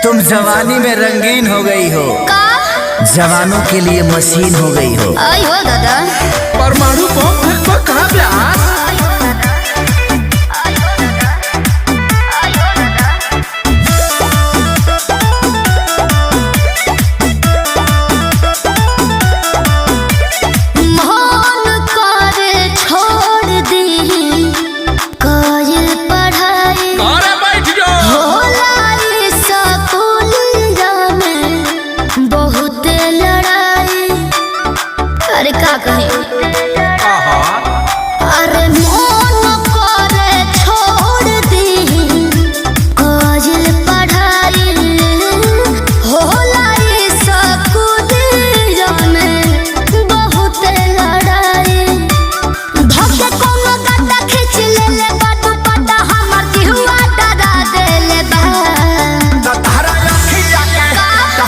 तुम जवानी में रंगीन हो गई हो का? जवानों के लिए मशीन हो गई हो। आई हो दादा परमाणु बम कहाँ प्यार का कहे अरे मन करे छोड़ दी काजल पढ़ाई होला स्कूल में बहुत लड़ाई धके कोनो गड्ढा खींच ले बाटू पटा हमर जीवा डरा देले बा तहरा अखिया के काजरा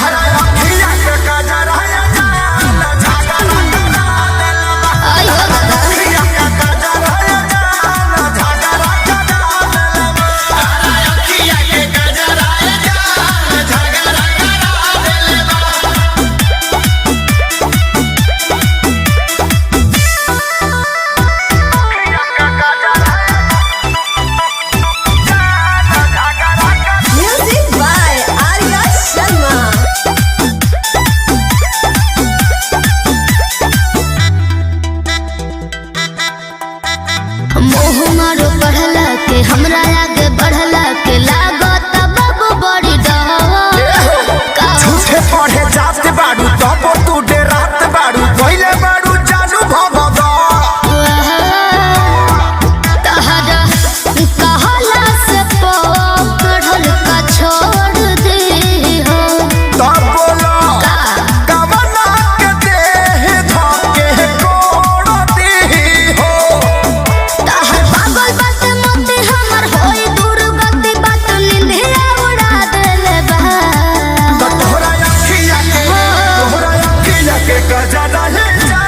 हमरा आगे बढ़ला के लागत बाबू बड़ी डहवा झूठे पढ़े जाते बाड़ू तब तू डेरात बाड़ू पहले बाड़ू जानू भवदा तहरा कहला से पढ़ल का छोड़ दे हो तब बोलो कवना के देह धके कोड़ दी हो तहर पागल बात मत हमर होई दुर्गति बात निंदिया उड़ा देले बा तोहरा अखिया के गजरा ले जा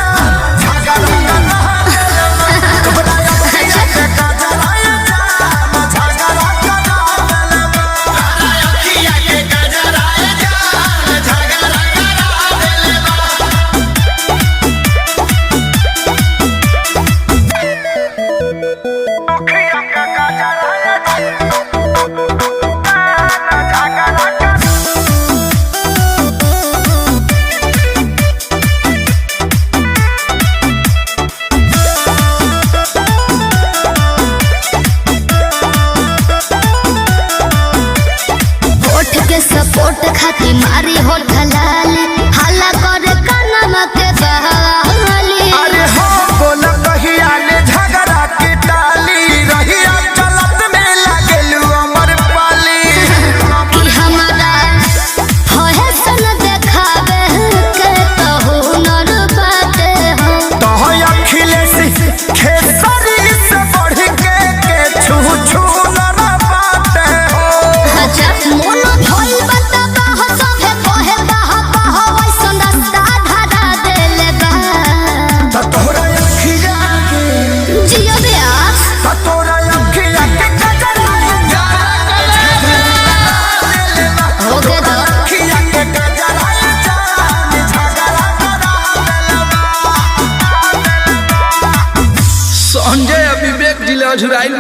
झगड़ा करना तोहरा अखिया के गजरा ले जा झगड़ा करना तोहरा अखिया के गजरा ले जा झगड़ा सपोर्ट खाती मारी हो ढलाली हल्ला करे कानमा के बहाली अरे हो बोला कहिया ले झगड़ा के टाली रहिया चलत में लागेलू अमर पाली कि हमारा होए सन देखावे के तो हुनर बाटे हो तो अखिलेश खेसरी से बढ़ के छू छू लड़ा बाटे हो अच्छा मोनो भइल बता हो सभे कहे बाह वैसन रास्ता धरा देले बा तोहरा अखिया के जियो ब्यास तोहरा अखिया के गजरा हो गए तो अखिया के गजरा झगड़ा करा संजय विवेक जिला झुराइल